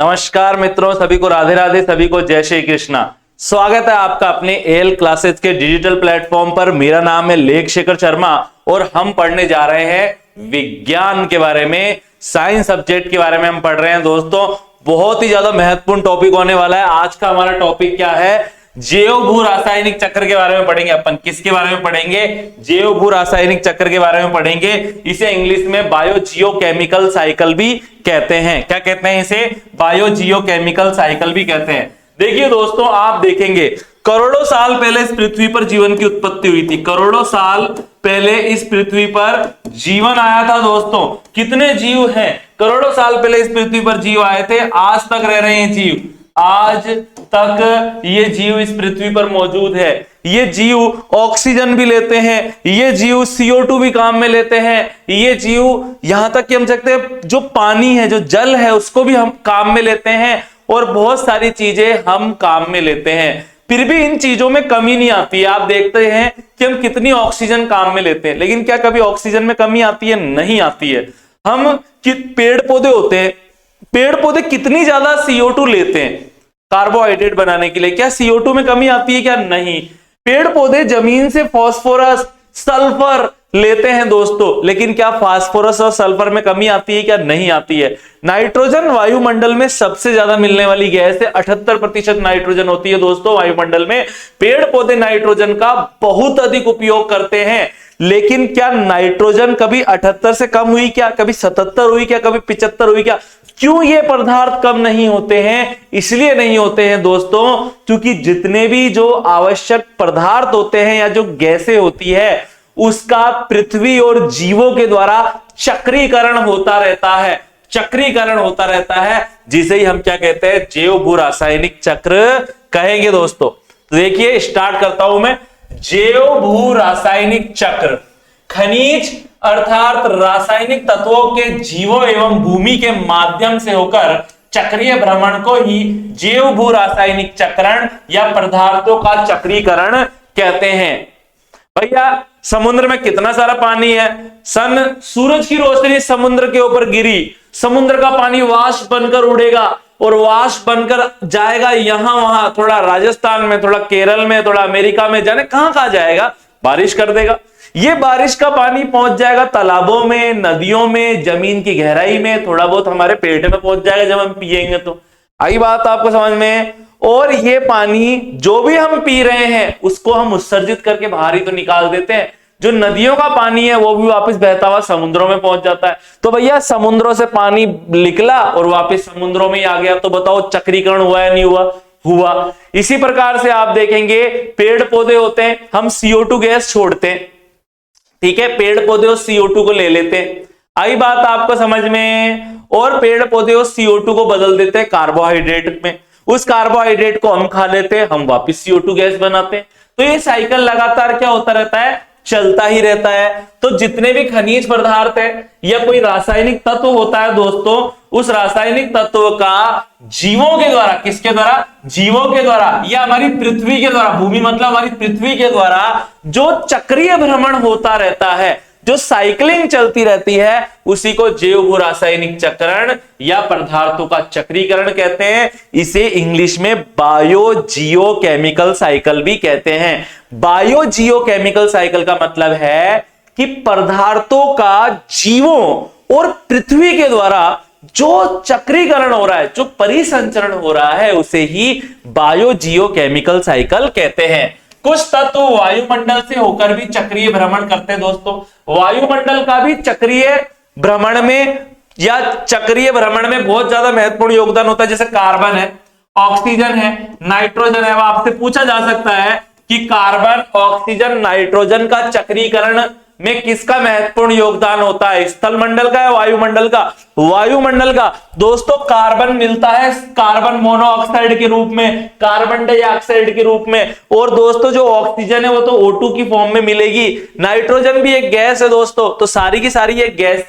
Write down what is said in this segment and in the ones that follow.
नमस्कार मित्रों, सभी को राधे राधे, सभी को जय श्री कृष्णा। स्वागत है आपका अपने एल क्लासेस के डिजिटल प्लेटफॉर्म पर। मेरा नाम है लेख शेखर शर्मा और हम पढ़ने जा रहे हैं विज्ञान के बारे में, साइंस सब्जेक्ट के बारे में हम पढ़ रहे हैं। दोस्तों बहुत ही ज्यादा महत्वपूर्ण टॉपिक होने वाला है। आज का हमारा टॉपिक क्या है? जैव भू रासायनिक चक्र के बारे में पढ़ेंगे। अपन किसके बारे में पढ़ेंगे? जैव भू रासायनिक चक्र के बारे में पढ़ेंगे। इसे इंग्लिश में बायोजियोकेमिकल साइकिल भी कहते हैं। क्या कहते हैं इसे? बायोजियोकेमिकल साइकिल भी कहते हैं। देखिए दोस्तों, आप देखेंगे करोड़ों साल पहले इस पृथ्वी पर जीवन की उत्पत्ति हुई थी। करोड़ों साल पहले इस पृथ्वी पर जीवन आया था। दोस्तों कितने जीव हैं? करोड़ों साल पहले इस पृथ्वी पर जीव आए थे, आज तक रह रहे हैं जीव। आज तक ये जीव इस पृथ्वी पर मौजूद है। ये जीव ऑक्सीजन भी लेते हैं, ये जीव CO2 भी काम में लेते हैं, ये जीव यहां तक कि हम सकते हैं जो पानी है, जो जल है, उसको भी हम काम में लेते हैं और बहुत सारी चीजें हम काम में लेते हैं। फिर भी इन चीजों में कमी नहीं आती है। आप देखते हैं कि हम कितनी ऑक्सीजन काम में लेते हैं, लेकिन क्या कभी ऑक्सीजन में कमी आती है? नहीं आती है। हम पेड़ पौधे होते हैं, पेड़ पौधे कितनी ज्यादा CO2 लेते हैं कार्बोहाइड्रेट बनाने के लिए। क्या CO2 में कमी आती है? क्या नहीं। पेड़ पौधे जमीन से फास्फोरस, सल्फर लेते हैं दोस्तों, लेकिन क्या फास्फोरस और सल्फर में कमी आती है? क्या नहीं आती है। नाइट्रोजन वायुमंडल में सबसे ज्यादा मिलने वाली गैस है। 78% नाइट्रोजन होती है दोस्तों वायुमंडल में। पेड़ पौधे नाइट्रोजन का बहुत अधिक उपयोग करते हैं, लेकिन क्या नाइट्रोजन कभी 78 से कम हुई? क्या कभी 77 हुई? क्या कभी 75 हुई? क्या क्यों ये पदार्थ कम नहीं होते हैं? इसलिए नहीं होते हैं दोस्तों क्योंकि जितने भी जो आवश्यक पदार्थ होते हैं या जो गैसें होती है, उसका पृथ्वी और जीवों के द्वारा चक्रीकरण होता रहता है। चक्रीकरण होता रहता है, जिसे ही हम क्या कहते हैं? जैव भू रासायनिक चक्र कहेंगे दोस्तों। तो देखिए स्टार्ट करता हूं मैं। जैव भू रासायनिक चक्र खनिज अर्थात रासायनिक तत्वों के जीवों एवं भूमि के माध्यम से होकर चक्रीय भ्रमण को ही जैव भू रासायनिक चक्रण या पदार्थों का चक्रीकरण कहते हैं। भैया समुद्र में कितना सारा पानी है। सूरज की रोशनी समुद्र के ऊपर गिरी, समुद्र का पानी वाष्प बनकर उड़ेगा और वाष्प बनकर जाएगा यहां वहां, थोड़ा राजस्थान में, थोड़ा केरल में, थोड़ा अमेरिका में, जाने कहां कहां जाएगा, बारिश कर देगा। ये बारिश का पानी पहुंच जाएगा तालाबों में, नदियों में, जमीन की गहराई में, थोड़ा बहुत हमारे पेट में पहुंच जाएगा जब हम पिएंगे। तो आई बात आपको समझ में? और ये पानी जो भी हम पी रहे हैं उसको हम उत्सर्जित करके बाहर ही तो निकाल देते हैं। जो नदियों का पानी है वो भी वापस बहता हुआ समुद्रों में पहुंच जाता है। तो भैया समुद्रों से पानी निकला और वापस समुद्रों में ही आ गया, तो बताओ चक्रीकरण हुआ या नहीं हुआ? हुआ। इसी प्रकार से आप देखेंगे पेड़ पौधे होते हैं, हम CO2 गैस छोड़ते हैं, ठीक है, पेड़ पौधे उस CO2 को ले लेते हैं। आई बात आपको समझ में? और पेड़ पौधे उस CO2 को बदल देते हैं कार्बोहाइड्रेट में, उस कार्बोहाइड्रेट को हम खा लेते हैं, हम वापस CO2 गैस बनाते हैं। तो ये साइकिल लगातार क्या होता रहता है? चलता ही रहता है। तो जितने भी खनिज पदार्थ है या कोई रासायनिक तत्व होता है दोस्तों, उस रासायनिक तत्व का जीवों के द्वारा, किसके द्वारा? जीवों के द्वारा या हमारी पृथ्वी के द्वारा, भूमि मतलब हमारी पृथ्वी के द्वारा जो चक्रीय भ्रमण होता रहता है, जो साइकिलिंग चलती रहती है, उसी को जैव भू रासायनिक चक्रण या पदार्थों का चक्रीकरण कहते हैं। इसे इंग्लिश में बायोजियोकेमिकल साइकिल भी कहते हैं। बायोजियोकेमिकल साइकिल का मतलब है कि पदार्थों का जीवों और पृथ्वी के द्वारा जो चक्रीकरण हो रहा है, जो परिसंचरण हो रहा है, उसे ही बायोजियोकेमिकल साइकिल कहते हैं। कुछ तत्व वायुमंडल से होकर भी चक्रीय भ्रमण करते हैं दोस्तों। वायुमंडल का भी चक्रीय भ्रमण में या चक्रीय भ्रमण में बहुत ज्यादा महत्वपूर्ण योगदान होता है। जैसे कार्बन है, ऑक्सीजन है, नाइट्रोजन है। आपसे पूछा जा सकता है कि कार्बन, ऑक्सीजन, नाइट्रोजन का चक्रीकरण में किसका महत्वपूर्ण योगदान होता है? स्थल मंडल का या वायुमंडल का? वायुमंडल का। दोस्तों कार्बन मिलता है कार्बन मोनोऑक्साइड के रूप में, कार्बन डाइऑक्साइड के रूप में, और दोस्तों जो ऑक्सीजन है वो तो O2 की फॉर्म में मिलेगी। नाइट्रोजन भी एक गैस है दोस्तों। तो सारी की सारी ये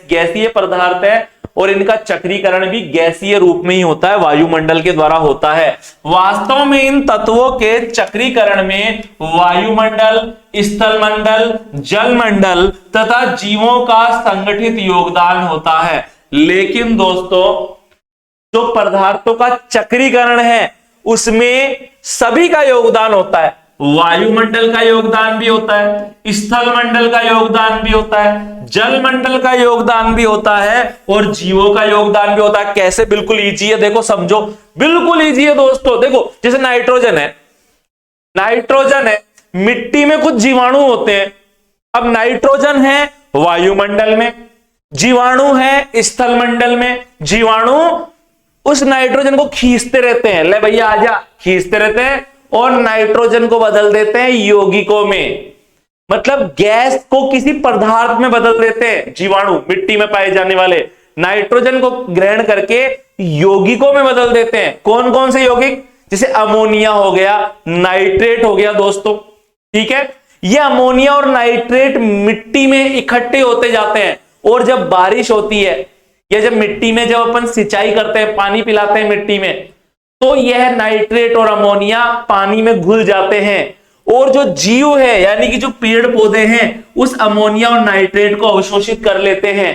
गैसीय पदार्थ है और इनका चक्रीकरण भी गैसीय रूप में ही होता है, वायुमंडल के द्वारा होता है। वास्तव में इन तत्वों के चक्रीकरण में वायुमंडल, स्थलमंडल, जलमंडल तथा जीवों का संगठित योगदान होता है। लेकिन दोस्तों जो पदार्थों का चक्रीकरण है उसमें सभी का योगदान होता है। वायुमंडल का योगदान भी होता है, स्थल मंडल का योगदान भी होता है, जल मंडल का योगदान भी होता है और जीवों का योगदान भी होता है। कैसे? बिल्कुल इजी है, देखो समझो, बिल्कुल इजी है दोस्तों। देखो जैसे नाइट्रोजन है, नाइट्रोजन है, मिट्टी में कुछ जीवाणु होते हैं। अब नाइट्रोजन है वायुमंडल में, जीवाणु है स्थल मंडल में। जीवाणु उस नाइट्रोजन को खींचते रहते हैं, ले भैया आजा, खींचते रहते हैं और नाइट्रोजन को बदल देते हैं यौगिकों में, मतलब गैस को किसी पदार्थ में बदल देते हैं। जीवाणु मिट्टी में पाए जाने वाले नाइट्रोजन को ग्रहण करके यौगिकों में बदल देते हैं। कौन कौन से यौगिक? जैसे अमोनिया हो गया, नाइट्रेट हो गया दोस्तों, ठीक है। ये अमोनिया और नाइट्रेट मिट्टी में इकट्ठे होते जाते हैं और जब बारिश होती है या जब मिट्टी में जब अपन सिंचाई करते हैं, पानी पिलाते हैं मिट्टी में, तो यह नाइट्रेट और अमोनिया पानी में घुल जाते हैं और जो जीव है यानी कि जो पेड़ पौधे हैं उस अमोनिया और नाइट्रेट को अवशोषित कर लेते हैं।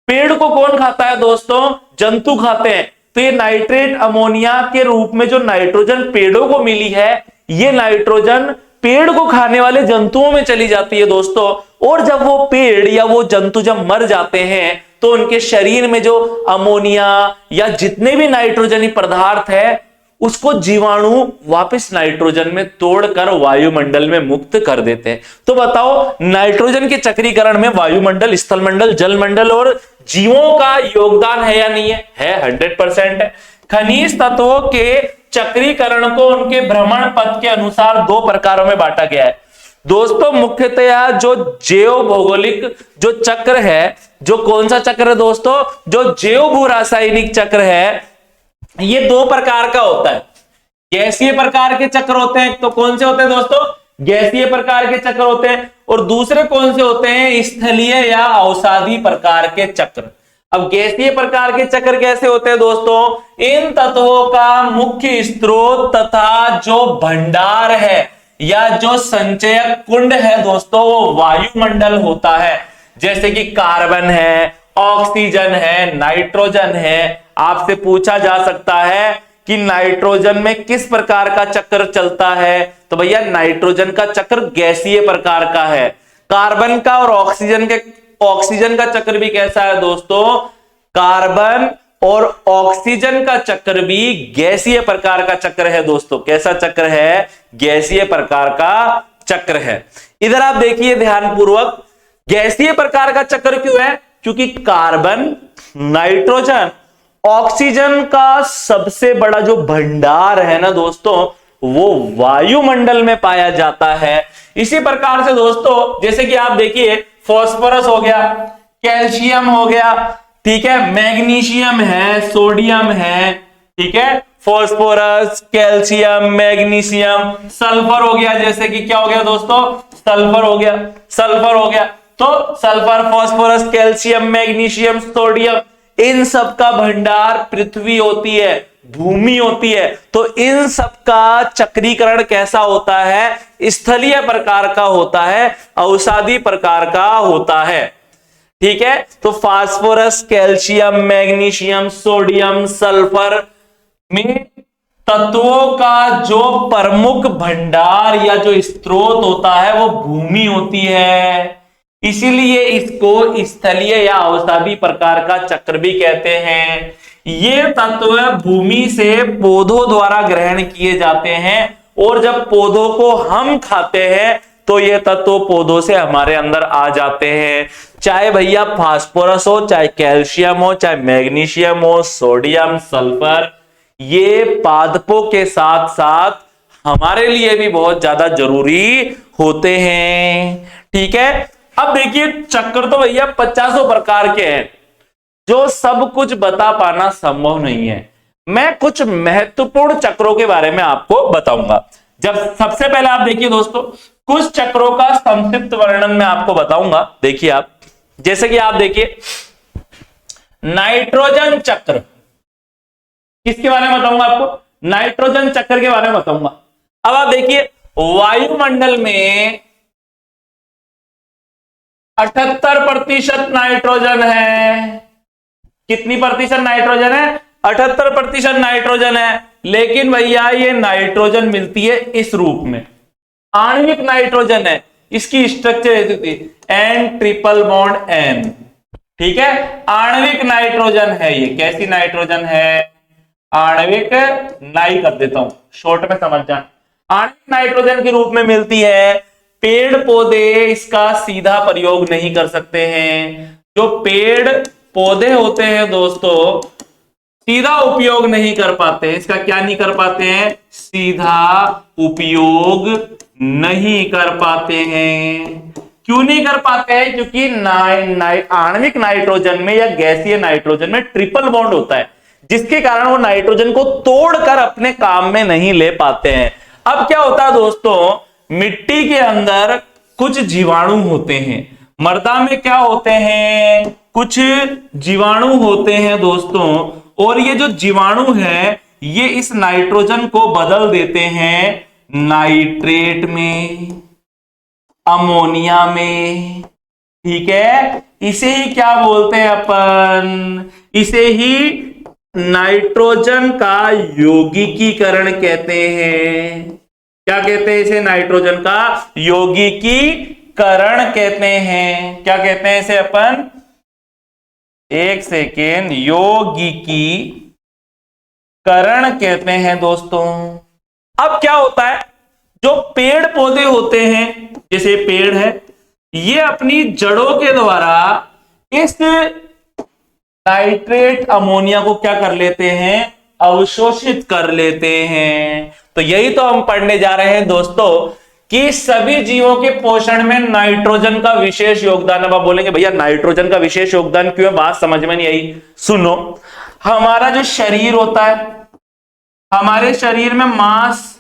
पेड़ को कौन खाता है दोस्तों? जंतु खाते हैं। तो ये नाइट्रेट अमोनिया के रूप में जो नाइट्रोजन पेड़ों को मिली है, ये नाइट्रोजन पेड़ को खाने वाले जंतुओं में चली जाती है दोस्तों। और जब वो पेड़ या वो जंतु जब मर जाते हैं तो उनके शरीर में जो अमोनिया या जितने भी नाइट्रोजनी पदार्थ है उसको जीवाणु वापस नाइट्रोजन में तोड़कर वायुमंडल में मुक्त कर देते हैं। तो बताओ नाइट्रोजन के चक्रीकरण में वायुमंडल, स्थल मंडल, जल मंडल और जीवों का योगदान है या नहीं है? है, 100% है। खनिज तत्वों के चक्रीकरण को उनके भ्रमण पथ के अनुसार दो प्रकारों में बांटा गया है दोस्तों। मुख्यतया जो जैव भौगोलिक जो चक्र है, जो कौन सा चक्र है दोस्तों? जो जैव भू रासायनिक चक्र है, ये दो प्रकार का होता है। गैसीय प्रकार के चक्र होते हैं, तो कौन से होते हैं दोस्तों? गैसीय प्रकार के चक्र होते हैं। और दूसरे कौन से होते हैं? स्थलीय या अवसादी प्रकार के चक्र। अब गैसीय प्रकार के चक्र कैसे होते हैं दोस्तों? इन तत्वों का मुख्य स्रोत तथा जो भंडार है या जो संचयक कुंड है दोस्तों वो वायुमंडल होता है। जैसे कि कार्बन है, ऑक्सीजन है, नाइट्रोजन है। आपसे पूछा जा सकता है कि नाइट्रोजन में किस प्रकार का चक्र चलता है, तो भैया नाइट्रोजन का चक्र गैसीय प्रकार का है। कार्बन का और ऑक्सीजन का चक्र भी कैसा है दोस्तों? कार्बन और ऑक्सीजन का चक्र भी गैसीय प्रकार का चक्र है दोस्तों। कैसा चक्र है? गैसीय प्रकार का चक्र है। इधर आप देखिए ध्यानपूर्वक, गैसीय प्रकार का चक्र क्यों है? क्योंकि कार्बन, नाइट्रोजन, ऑक्सीजन का सबसे बड़ा जो भंडार है ना दोस्तों वो वायुमंडल में पाया जाता है। इसी प्रकार से दोस्तों जैसे कि आप देखिए फास्फोरस हो गया, कैल्शियम हो गया, ठीक है, मैग्नीशियम है, सोडियम है, ठीक है, फास्फोरस, कैल्शियम, मैग्नीशियम, सल्फर हो गया। जैसे कि क्या हो गया दोस्तों? सल्फर हो गया, सल्फर हो गया। तो sulphur, phosphorus, calcium, magnesium, sodium, इन सब का भंडार पृथ्वी होती है, भूमि होती है। तो इन सब का चक्रीकरण कैसा होता है? स्थलीय प्रकार का होता है, अवसादी प्रकार का होता है, ठीक है। तो phosphorus, calcium, magnesium, sodium, sulphur में तत्वों का जो प्रमुख भंडार या जो स्रोत होता है वो भूमि होती है। इसीलिए इसको स्थलीय या अवसादी प्रकार का चक्र भी कहते हैं। ये तत्व भूमि से पौधों द्वारा ग्रहण किए जाते हैं और जब पौधों को हम खाते हैं तो ये तत्व पौधों से हमारे अंदर आ जाते हैं। चाहे भैया फास्फोरस हो, चाहे कैल्शियम हो, चाहे मैग्नीशियम हो, सोडियम, सल्फर, ये पादपों के साथ साथ हमारे लिए भी बहुत ज्यादा जरूरी होते हैं, ठीक है। अब देखिए चक्र तो भैया 50 प्रकार के हैं, जो सब कुछ बता पाना संभव नहीं है। मैं कुछ महत्वपूर्ण चक्रों के बारे में आपको बताऊंगा। जब सबसे पहले आप देखिए दोस्तों, कुछ चक्रों का संक्षिप्त वर्णन मैं आपको बताऊंगा। देखिए आप, जैसे कि आप देखिए नाइट्रोजन चक्र, किसके बारे में बताऊंगा आपको? नाइट्रोजन चक्र के बारे में बताऊंगा। अब आप देखिए वायुमंडल में 78% नाइट्रोजन है। कितनी प्रतिशत नाइट्रोजन है? 78% नाइट्रोजन है, लेकिन भैया ये नाइट्रोजन मिलती है इस रूप में, आणविक नाइट्रोजन है। इसकी structure N triple bond N, ठीक है, आणविक नाइट्रोजन है ये। कैसी नाइट्रोजन है? आणविक, नाई कर देता हूं शॉर्ट में समझ जाए, आणविक नाइट्रोजन के रूप में मिलती है। पेड़ पौधे इसका सीधा प्रयोग नहीं कर सकते हैं। जो पेड़ पौधे होते हैं दोस्तों, सीधा उपयोग नहीं कर पाते हैं। इसका क्या नहीं कर पाते हैं? सीधा उपयोग नहीं कर पाते हैं। क्यों नहीं कर पाते हैं? क्योंकि आणविक नाइट्रोजन में या गैसीय नाइट्रोजन में ट्रिपल बॉन्ड होता है, जिसके कारण वो नाइट्रोजन को तोड़कर अपने काम में नहीं ले पाते हैं। अब क्या होता है दोस्तों, मिट्टी के अंदर कुछ जीवाणु होते हैं। मृदा में क्या होते हैं? कुछ जीवाणु होते हैं दोस्तों, और ये जो जीवाणु है ये इस नाइट्रोजन को बदल देते हैं नाइट्रेट में, अमोनिया में, ठीक है। इसे ही क्या बोलते हैं अपन? इसे ही नाइट्रोजन का यौगिकीकरण कहते हैं। क्या कहते हैं इसे? नाइट्रोजन का यौगिकीकरण कहते हैं। क्या कहते हैं इसे अपन? एक सेकेंड, यौगिकीकरण कहते हैं दोस्तों। अब क्या होता है, जो पेड़ पौधे होते हैं, जैसे पेड़ है, ये अपनी जड़ों के द्वारा इस नाइट्रेट अमोनिया को क्या कर लेते हैं? अवशोषित कर लेते हैं। तो यही तो हम पढ़ने जा रहे हैं दोस्तों कि सभी जीवों के पोषण में नाइट्रोजन का विशेष योगदान। अब आप बोलेंगे भैया नाइट्रोजन का विशेष योगदान क्यों है? बात समझ में नहीं आई। सुनो, हमारा जो शरीर होता है, हमारे शरीर में मांस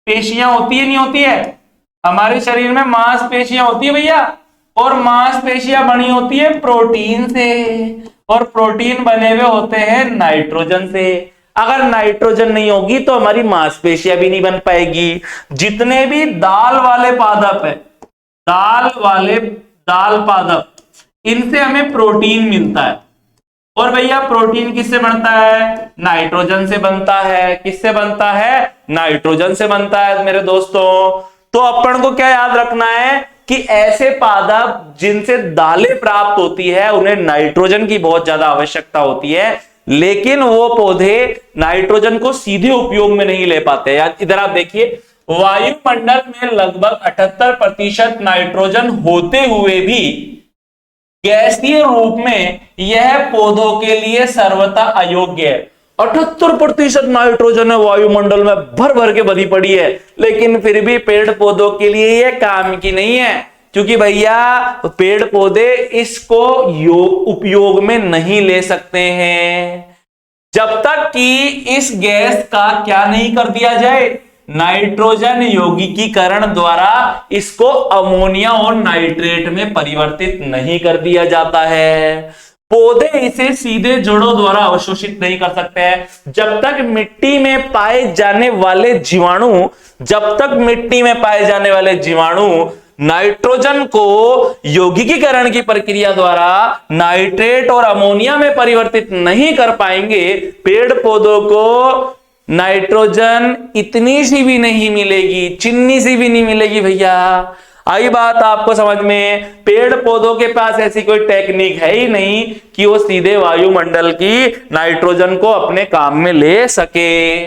पेशियां होती है नहीं होती है? हमारे शरीर में मांसपेशियां होती है भैया, और मांसपेशियां बनी होती है प्रोटीन से, और प्रोटीन बने हुए होते हैं नाइट्रोजन से। अगर नाइट्रोजन नहीं होगी तो हमारी मांसपेशियां भी नहीं बन पाएगी। जितने भी दाल वाले पादप है, दाल पादप, इनसे हमें प्रोटीन मिलता है। और भैया प्रोटीन किससे बनता है? नाइट्रोजन से बनता है। किससे बनता है? नाइट्रोजन से बनता है मेरे दोस्तों। तो अपन को क्या याद रखना है कि ऐसे पादप जिनसे दालें प्राप्त होती है उन्हें नाइट्रोजन की बहुत ज्यादा आवश्यकता होती है, लेकिन वो पौधे नाइट्रोजन को सीधे उपयोग में नहीं ले पाते। इधर आप देखिए, वायुमंडल में लगभग 78% नाइट्रोजन होते हुए भी गैसीय रूप में यह पौधों के लिए सर्वथा अयोग्य है। 78% नाइट्रोजन है वायुमंडल में, भर भर के भरी पड़ी है, लेकिन फिर भी पेड़ पौधों के लिए यह काम की नहीं है, क्योंकि भैया पेड़ पौधे इसको उपयोग में नहीं ले सकते हैं जब तक कि इस गैस का क्या नहीं कर दिया जाए? नाइट्रोजन यौगिकीकरण द्वारा इसको अमोनिया और नाइट्रेट में परिवर्तित नहीं कर दिया जाता है। पौधे इसे सीधे जड़ों द्वारा अवशोषित नहीं कर सकते हैं। जब तक मिट्टी में पाए जाने वाले जीवाणु नाइट्रोजन को यौगिकीकरण की प्रक्रिया द्वारा नाइट्रेट और अमोनिया में परिवर्तित नहीं कर पाएंगे, पेड़ पौधों को नाइट्रोजन इतनी सी भी नहीं मिलेगी, चिन्नी सी भी नहीं मिलेगी भैया। आई बात आपको समझ में? पेड़ पौधों के पास ऐसी कोई टेक्निक है ही नहीं कि वो सीधे वायुमंडल की नाइट्रोजन को अपने काम में ले सके।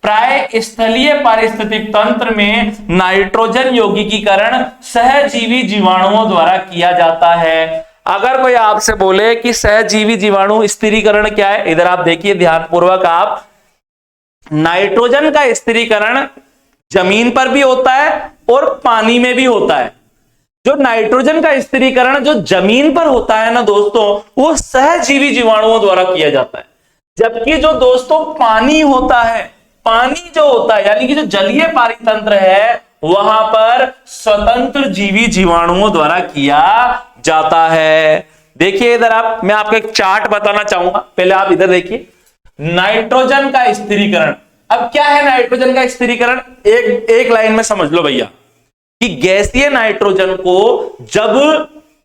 प्राय स्थलीय पारिस्थितिक तंत्र में नाइट्रोजन यौगिकीकरण सहजीवी जीवाणुओं द्वारा किया जाता है। अगर कोई आपसे बोले कि सहजीवी जीवाणु स्थिरीकरण क्या है, इधर आप देखिए ध्यानपूर्वक आप, नाइट्रोजन का स्थिरीकरण जमीन पर भी होता है और पानी में भी होता है। जो नाइट्रोजन का स्थिरीकरण जो जमीन पर होता है ना दोस्तों, वो सहजीवी जीवाणुओं द्वारा किया जाता है, जबकि जो दोस्तों पानी होता है, पानी जो होता है यानी कि जो जलीय पारितंत्र है, वहां पर स्वतंत्र जीवी जीवाणुओं द्वारा किया जाता है। देखिए इधर आप, मैं आपको एक चार्ट बताना चाहूंगा, पहले आप इधर देखिए नाइट्रोजन का स्थिरीकरण। अब क्या है नाइट्रोजन का स्थिरीकरण? एक लाइन में समझ लो भैया कि गैसीय नाइट्रोजन को जब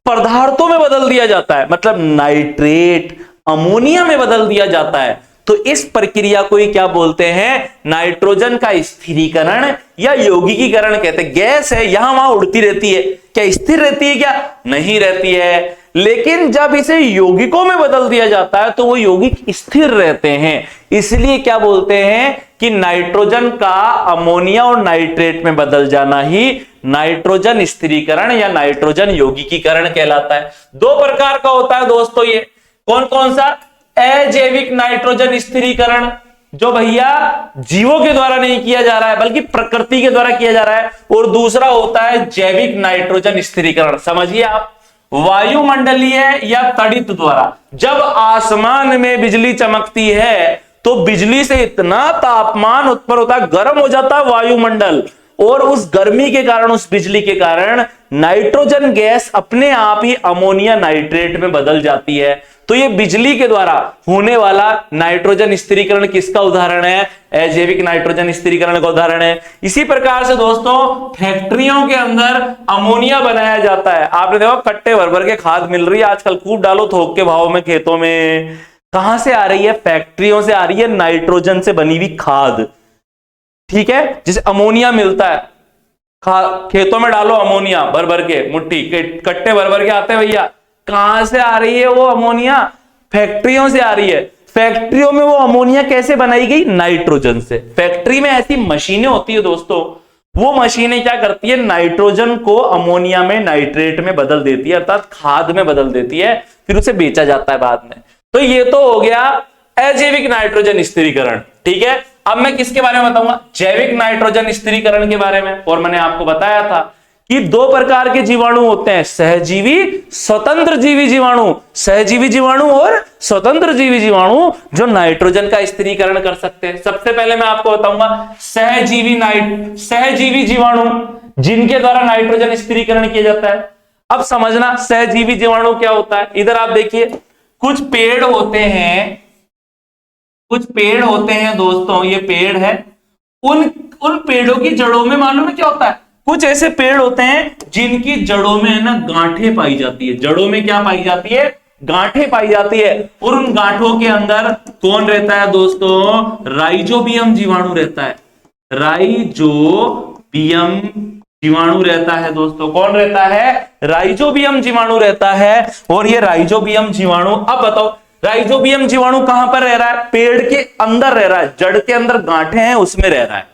पदार्थों में बदल दिया जाता है, मतलब नाइट्रेट अमोनिया में बदल दिया जाता है, तो इस प्रक्रिया को ही क्या बोलते हैं, नाइट्रोजन का स्थिरीकरण या यौगिकीकरण कहते हैं। गैस है, यहां वहां उड़ती रहती है, क्या स्थिर रहती है? क्या नहीं रहती है। लेकिन जब इसे यौगिकों में बदल दिया जाता है तो वो यौगिक स्थिर रहते हैं। इसलिए क्या बोलते हैं कि नाइट्रोजन का अमोनिया और नाइट्रेट में बदल जाना ही नाइट्रोजन स्थिरीकरण या नाइट्रोजन यौगिकीकरण कहलाता है। दो प्रकार का होता है दोस्तों, ये कौन कौन सा? अजैविक नाइट्रोजन स्थिरीकरण, जो भैया जीवों के द्वारा नहीं किया जा रहा है बल्कि प्रकृति के द्वारा किया जा रहा है, और दूसरा होता है जैविक नाइट्रोजन स्थिरीकरण। समझिए आप, वायुमंडलीय या तड़ित द्वारा जब आसमान में बिजली चमकती है तो बिजली से इतना तापमान उत्पन्न होता है, गर्म हो जाता है वायुमंडल, और उस गर्मी के कारण, उस बिजली के कारण नाइट्रोजन गैस अपने आप ही अमोनिया नाइट्रेट में बदल जाती है। तो ये बिजली के द्वारा होने वाला नाइट्रोजन स्थिरीकरण किसका उदाहरण है? अजैविक नाइट्रोजन स्थिरीकरण का उदाहरण है। इसी प्रकार से दोस्तों फैक्ट्रियों के अंदर अमोनिया बनाया जाता है। आपने देखा कट्टे भर भर के खाद मिल रही है आजकल, खूब डालो थोक के भाव में खेतों में। कहां से आ रही है? फैक्ट्रियों से आ रही है, नाइट्रोजन से बनी हुई खाद, ठीक है, जिसे अमोनिया मिलता है। खेतों में डालो अमोनिया भर भर के, मुट्ठी कट्टे भर भर के आते हैं भैया। कहां से आ रही है वो अमोनिया? फैक्ट्रियों से आ रही है। फैक्ट्रियों में वो अमोनिया कैसे बनाई गई? नाइट्रोजन से। फैक्ट्री में ऐसी मशीनें होती है दोस्तों, वो मशीनें क्या करती है? नाइट्रोजन को अमोनिया में, नाइट्रेट में बदल देती है, अर्थात खाद में बदल देती है, फिर उसे बेचा जाता है बाद में। तो ये तो हो गया अजैविक नाइट्रोजन स्थिरीकरण, ठीक है। अब मैं किसके बारे में बताऊंगा? जैविक नाइट्रोजन स्थिरीकरण के बारे में। और मैंने आपको बताया था कि दो प्रकार के जीवाणु होते हैं, सहजीवी, स्वतंत्र जीवी जीवाणु। सहजीवी जीवाणु और स्वतंत्र जीवी जीवाणु जो नाइट्रोजन का स्थिरीकरण कर सकते हैं। सबसे पहले मैं आपको बताऊंगा सहजीवी जीवाणु जिनके द्वारा नाइट्रोजन स्थिरीकरण किया जाता है। अब समझना सहजीवी जीवाणु क्या होता है। इधर आप देखिए, कुछ पेड़ होते हैं, कुछ पेड़ होते हैं दोस्तों, ये पेड़ है। उन पेड़ों की जड़ों में मालूम है क्या होता है? कुछ ऐसे पेड़ होते हैं जिनकी जड़ों में है ना गांठें पाई जाती है। जड़ों में क्या पाई जाती है? गांठें पाई जाती है। और उन गांठों के अंदर कौन रहता है दोस्तों? राइजोबियम जीवाणु रहता है। राइजोबियम जीवाणु रहता है दोस्तों। कौन रहता है? राइजोबियम जीवाणु रहता है। और ये राइजोबियम जीवाणु, अब बताओ राइजोबियम जीवाणु कहां पर रह रहा है? पेड़ के अंदर रह रहा है, जड़ के अंदर गांठें हैं उसमें रह रहा है।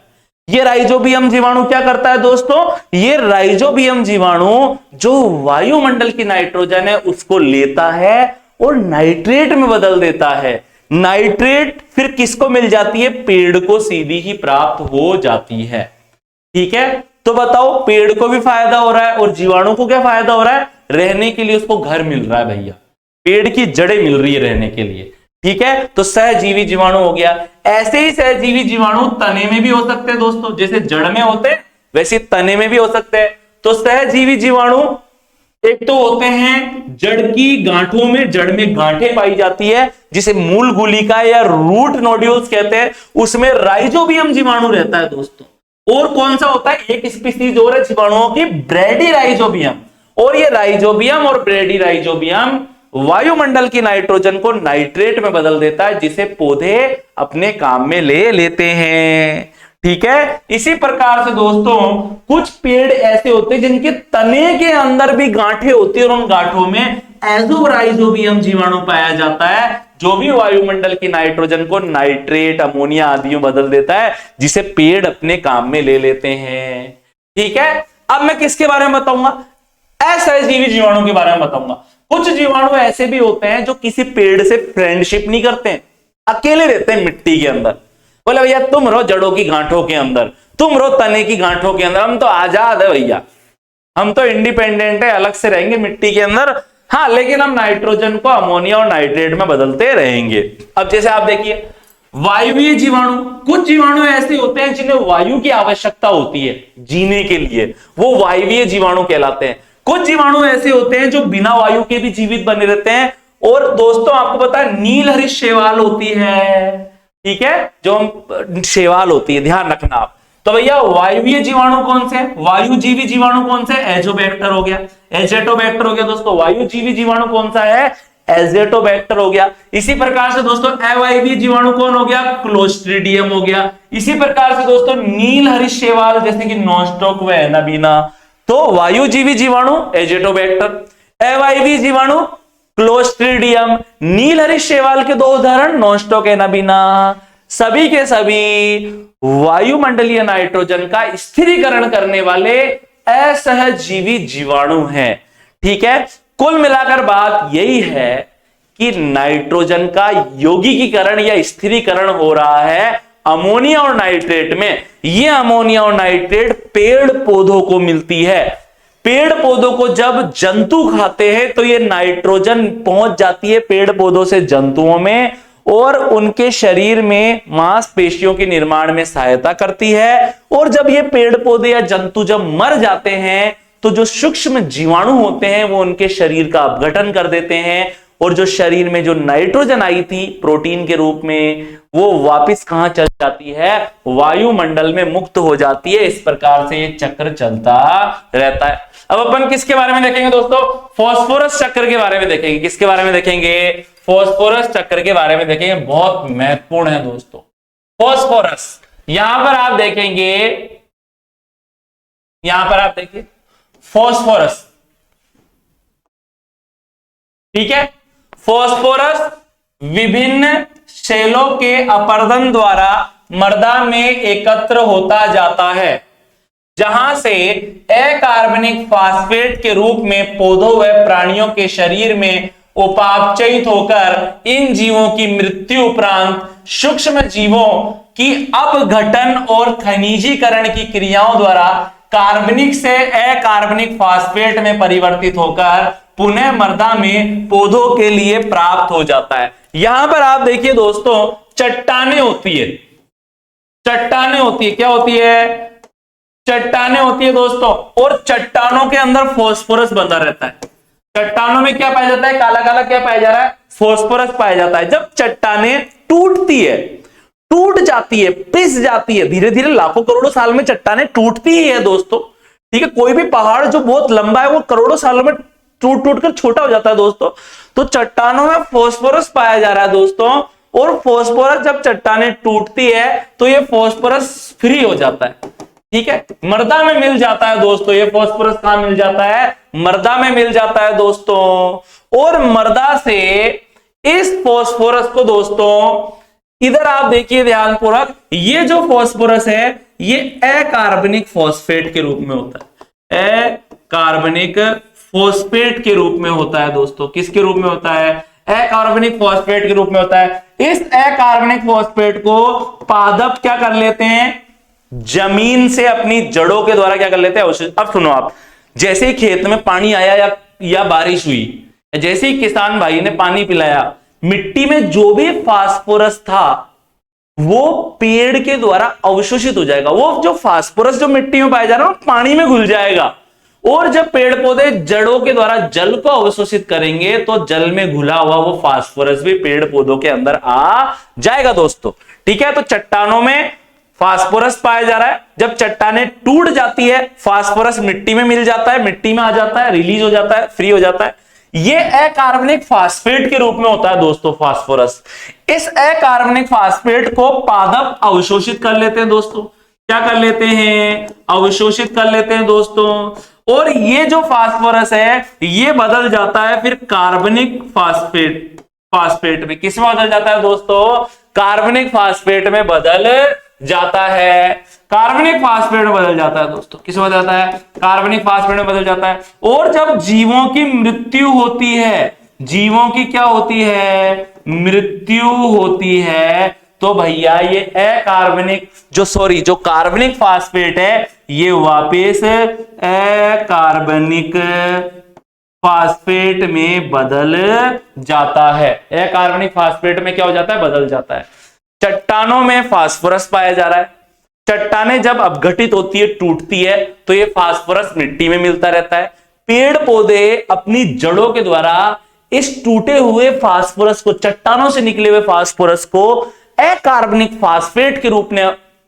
ये राइजोबियम जीवाणु क्या करता है दोस्तों? ये राइजोबियम जीवाणु जो वायुमंडल की नाइट्रोजन है उसको लेता है और नाइट्रेट में बदल देता है। नाइट्रेट फिर किसको मिल जाती है? पेड़ को सीधी ही प्राप्त हो जाती है, ठीक है। तो बताओ, पेड़ को भी फायदा हो रहा है और जीवाणु को क्या फायदा हो रहा है? रहने के लिए उसको घर मिल रहा है भैया, पेड़ की जड़ें मिल रही है रहने के लिए, ठीक है। तो सहजीवी जीवाणु हो गया। ऐसे ही सहजीवी जीवाणु तने में भी हो सकते हैं दोस्तों, जैसे जड़ में होते हैं वैसे तने में भी हो सकते हैं। तो सहजीवी जीवाणु एक तो होते हैं जड़ की गांठों में, जड़ में गांठें पाई जाती है जिसे मूल गुलिका या रूट नोड्यूल्स कहते हैं, उसमें राइजोबियम जीवाणु रहता है दोस्तों। और कौन सा होता है? एक स्पीसीज और है जीवाणुओं की, ब्रैडीराइजोबियम। और ये राइजोबियम और ब्रैडीराइजोबियम वायुमंडल की नाइट्रोजन को नाइट्रेट में बदल देता है, जिसे पौधे अपने काम में ले लेते हैं, ठीक है। इसी प्रकार से दोस्तों कुछ पेड़ ऐसे होते हैं जिनके तने के अंदर भी गांठें होती है और उन गांठों में एजोराइजोबियम जीवाणु पाया जाता है, जो भी वायुमंडल की नाइट्रोजन को नाइट्रेट, अमोनिया आदि में बदल देता है, जिसे पेड़ अपने काम में ले लेते हैं, ठीक है। अब मैं किसके बारे में बताऊंगा? असहजीवी जीवाणु के बारे में बताऊंगा। कुछ जीवाणु ऐसे भी होते हैं जो किसी पेड़ से फ्रेंडशिप नहीं करते हैं, अकेले रहते हैं मिट्टी के अंदर। बोले भैया तुम रहो जड़ों की गांठों के अंदर, तुम रहो तने की गांठों के अंदर, हम तो आजाद है भैया, हम तो इंडिपेंडेंट है, अलग से रहेंगे मिट्टी के अंदर। हाँ, लेकिन हम नाइट्रोजन को अमोनिया और नाइट्रेट में बदलते रहेंगे। अब जैसे आप देखिए वायुवीय जीवाणु, कुछ जीवाणु ऐसे होते हैं जिन्हें वायु की आवश्यकता होती है जीने के लिए, वो वायुवीय जीवाणु कहलाते हैं। कुछ जीवाणु ऐसे होते हैं जो बिना वायु के भी जीवित बने रहते हैं। और दोस्तों आपको पता है नीलहरित शैवाल होती है, ठीक है, जो हम शैवाल होती है, ध्यान रखना आप। तो भैया वायुवीय जीवाणु कौन से? वायुजीवी जीवाणु कौन से? एजोबैक्टर हो गया, एजेटोबैक्टर हो गया दोस्तों। वायुजीवी जीवाणु कौन सा है? एजेटोबैक्टर हो गया। इसी प्रकार से दोस्तों अवायवीय जीवाणु कौन हो गया? क्लोस्ट्रीडियम हो गया। इसी प्रकार से दोस्तों नील हरित शैवाल जैसे कि नॉनस्टॉक व एनाबीना। तो वायुजीवी जीवाणु एजेटोबैक्टर, अवायवीय जीवाणु क्लोस्ट्रीडियम, नील हरित शैवाल के दो उदाहरण नॉनस्टॉक एनाबीना। सभी के सभी वायुमंडलीय नाइट्रोजन का स्थिरीकरण करने वाले असहजीवी जीवाणु हैं। ठीक है, कुल मिलाकर बात यही है कि नाइट्रोजन का यौगिकीकरण या स्थिरीकरण हो रहा है अमोनिया और नाइट्रेट में। यह अमोनिया और नाइट्रेट पेड़ पौधों को मिलती है। पेड़ पौधों को जब जंतु खाते हैं तो यह नाइट्रोजन पहुंच जाती है पेड़ पौधों से जंतुओं में और उनके शरीर में मांसपेशियों के निर्माण में सहायता करती है। और जब ये पेड़ पौधे या जंतु जब मर जाते हैं तो जो सूक्ष्म जीवाणु होते हैं वो उनके शरीर का अपघटन कर देते हैं और जो शरीर में जो नाइट्रोजन आई थी प्रोटीन के रूप में वो वापस कहां चल जाती है? वायुमंडल में मुक्त हो जाती है। इस प्रकार से ये चक्र चलता रहता है। अब अपन किसके बारे में देखेंगे दोस्तों? फास्फोरस चक्र के बारे में देखेंगे। किसके बारे में देखेंगे? फास्फोरस चक्र के बारे में देखेंगे। बहुत महत्वपूर्ण है दोस्तों फास्फोरस। यहां पर आप देखेंगे, यहां पर आप देखिए फास्फोरस, ठीक है। फास्फोरस विभिन्न सेलों के अपर्दन द्वारा मृदा में एकत्र होता जाता है, जहां से अकार्बनिक फास्फेट के रूप में पौधों व प्राणियों के शरीर में उपापचयित होकर इन जीवों की मृत्यु उपरांत सूक्ष्म जीवों की अपघटन और खनिजीकरण की क्रियाओं द्वारा कार्बनिक से अकार्बनिक फास्फेट में परिवर्तित होकर पुनः मृदा में पौधों के लिए प्राप्त हो जाता है। यहां पर आप देखिए दोस्तों चट्टानें होती है, चट्टानें होती है, क्या होती है? चट्टानें होती है दोस्तों, और चट्टानों के अंदर फास्फोरस बंधा रहता है। चट्टानों में क्या पाया जाता है? काला काला क्या पाया जा रहा है? फास्फोरस पाया जाता है। जब चट्टानें टूटती है, टूट जाती है, पिस जाती है, धीरे धीरे लाखों करोड़ों साल में चट्टानें टूटती ही है दोस्तों, ठीक है। कोई भी पहाड़ जो बहुत लंबा है वो करोड़ों सालों में टूट टूट कर छोटा हो जाता है दोस्तों। तो चट्टानों में फास्फोरस पाया जा रहा है दोस्तों, और फास्फोरस जब चट्टानें टूटती है तो ये फास्फोरस फ्री हो जाता है, ठीक है, मृदा में मिल जाता है दोस्तों। ये फास्फोरस कहां मिल जाता है? मृदा में मिल जाता है दोस्तों। और मृदा से इस फास्फोरस को दोस्तों, इधर आप देखिए ध्यानपूर्वक, ये जो फास्फोरस है ये अकार्बनिक फॉस्फेट के रूप में होता है। अकार्बनिक फॉस्फेट के रूप में होता है दोस्तों। किसके रूप में होता है? अकार्बनिक फॉस्फेट के रूप में होता है। इस अकार्बनिक फॉस्फेट को पादप क्या कर लेते हैं? जमीन से अपनी जड़ों के द्वारा क्या कर लेते हैं? अब सुनो आप, जैसे ही खेत में पानी आया या बारिश हुई, जैसे ही किसान भाई ने पानी पिलाया, मिट्टी में जो भी फास्फोरस था वो पेड़ के द्वारा अवशोषित हो जाएगा। वो जो फास्फोरस जो मिट्टी में पाया जा रहा है पानी में घुल जाएगा, और जब पेड़ पौधे जड़ों के द्वारा जल को अवशोषित करेंगे तो जल में घुला हुआ वो फास्फोरस भी पेड़ पौधों के अंदर आ जाएगा दोस्तों, ठीक है। तो चट्टानों में फास्फोरस पाया जा रहा है। जब चट्टानें टूट जाती है फास्फोरस मिट्टी में मिल जाता है, मिट्टी में आ जाता है, रिलीज हो जाता है, फ्री हो जाता है। ये अकार्बनिक फास्फेट के रूप में होता है दोस्तों फास्फोरस। इस अकार्बनिक फास्फेट को पादप अवशोषित कर लेते हैं दोस्तों। क्या कर लेते हैं? अवशोषित कर लेते हैं दोस्तों। और ये जो फास्फोरस है ये बदल जाता है फिर कार्बनिक फास्फेट में। किस में बदल जाता है दोस्तों? कार्बनिक फास्फेट में बदल जाता है। कार्बनिक फास्फेट में बदल जाता है दोस्तों। किस में बदल जाता है? कार्बनिक फास्फेट में बदल जाता है। और जब जीवों की मृत्यु होती है, जीवों की क्या होती है? मृत्यु होती है, तो भैया ये अकार्बनिक जो कार्बनिक फास्फेट है ये वापस अकार्बनिक फास्फेट में बदल जाता है। अकार्बनिक फास्फेट में क्या हो जाता है? बदल जाता है। चट्टानों में फास्फोरस पाया जा रहा है। चट्टानें जब अपघटित होती है, टूटती है, तो ये फास्फोरस मिट्टी में मिलता रहता है। पेड़ पौधे अपनी जड़ों के द्वारा इस टूटे हुए फास्फोरस को, चट्टानों से निकले हुए फास्फोरस को अकार्बनिक फास्फेट के रूप में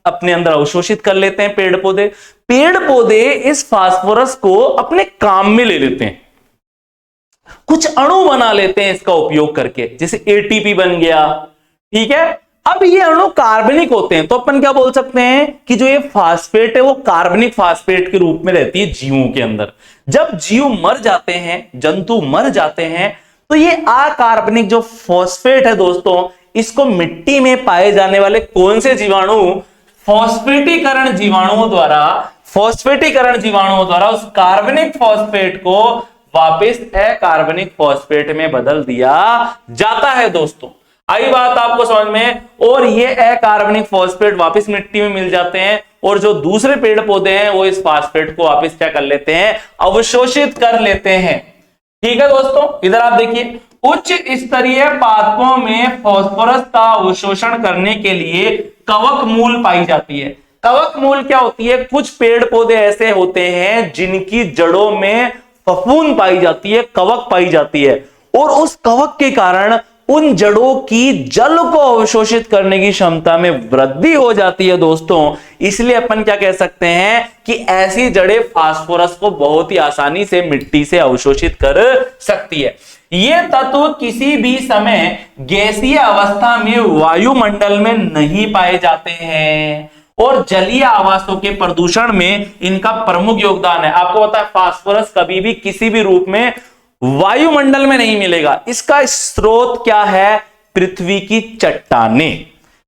अपने अंदर अवशोषित कर लेते हैं पेड़ पौधे इस फास्फोरस को अपने काम में ले लेते हैं। कुछ अणु बना लेते हैं इसका उपयोग करके, जैसे एटीपी बन गया। ठीक है, अब ये अणु कार्बनिक होते हैं, तो अपन क्या बोल सकते हैं कि जो ये फास्फेट है वो कार्बनिक फास्फेट के रूप में रहती है जीवों के अंदर। जब जीव मर जाते हैं, जंतु मर जाते हैं, तो ये अकार्बनिक जो फॉस्फेट है दोस्तों, इसको मिट्टी में पाए जाने वाले कौन से जीवाणु, फॉस्फेटीकरण जीवाणुओं द्वारा उस कार्बनिक फॉस्फेट को वापस अकार्बनिक फॉस्फेट में बदल दिया जाता है दोस्तों। आई बात आपको समझ में। और ये अकार्बनिक फॉस्फेट वापस मिट्टी में मिल जाते हैं, और जो दूसरे पेड़ पौधे हैं वो इस फॉस्फेट को वापस क्या कर लेते हैं, अवशोषित कर लेते हैं। ठीक है दोस्तों, इधर आप देखिए, उच्च स्तरीय पादपों में फास्फोरस का अवशोषण करने के लिए कवक मूल पाई जाती है। कवक मूल क्या होती है, कुछ पेड़ पौधे ऐसे होते हैं जिनकी जड़ों में फफूंद पाई जाती है, कवक पाई जाती है, और उस कवक के कारण उन जड़ों की जल को अवशोषित करने की क्षमता में वृद्धि हो जाती है दोस्तों। इसलिए अपन क्या कह सकते हैं कि ऐसी जड़ें फास्फोरस को बहुत ही आसानी से मिट्टी से अवशोषित कर सकती है। ये तत्व किसी भी समय गैसीय अवस्था में वायुमंडल में नहीं पाए जाते हैं, और जलीय आवासों के प्रदूषण में इनका प्रमुख योगदान है। आपको पता है फास्फोरस कभी भी किसी भी रूप में वायुमंडल में नहीं मिलेगा। इसका स्रोत क्या है, पृथ्वी की चट्टानें।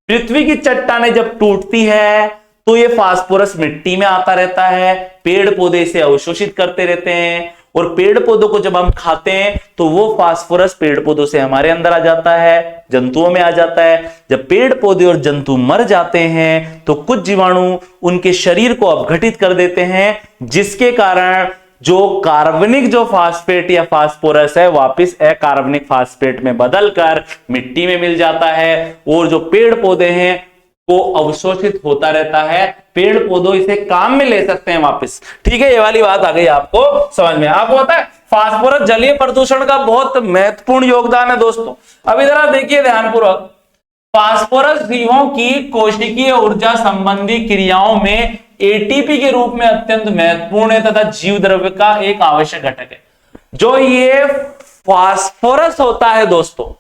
पृथ्वी की चट्टानें जब टूटती है तो ये फास्फोरस मिट्टी में आता रहता है, पेड़ पौधे इसे अवशोषित करते रहते हैं, और पेड़ पौधों को जब हम खाते हैं तो वो फास्फोरस पेड़ पौधों से हमारे अंदर आ जाता है, जंतुओं में आ जाता है। जब पेड़ पौधे और जंतु मर जाते हैं तो कुछ जीवाणु उनके शरीर को अपघटित कर देते हैं, जिसके कारण जो कार्बनिक जो फास्फेट या फास्फोरस है वापस अकार्बनिक फास्फेट में बदलकर मिट्टी में मिल जाता है, और जो पेड़ पौधे हैं वो अवशोषित होता रहता है। पेड़ पौधों इसे काम में ले सकते हैं वापस। ठीक है, ये वाली बात आ गई आपको समझ में। आपको पता है फास्फोरस जलीय प्रदूषण का बहुत महत्वपूर्ण योगदान है दोस्तों। अब इधर आप देखिए ध्यानपूर्वक, फास्फोरस जीवों की कोशिकीय ऊर्जा संबंधी क्रियाओं में एटीपी के रूप में अत्यंत महत्वपूर्ण है तथा जीव द्रव्य का एक आवश्यक घटक है। जो ये फास्फोरस होता है दोस्तों,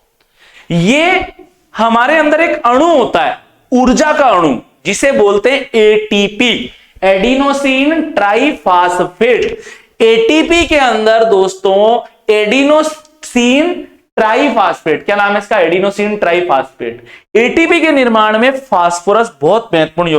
ये हमारे अंदर एक अणु होता है, ऊर्जा का अणु, जिसे बोलते हैं एटीपी, एडिनोसिन ट्राइफॉस्फेट। एटीपी के अंदर दोस्तों एडिनोसिन ट्राइफॉस्फेट, क्या नाम है इसका, एडिनोसिन ट्राइफॉस्फेट। एटीपी के निर्माण में फास्फोरस बहुत महत्वपूर्ण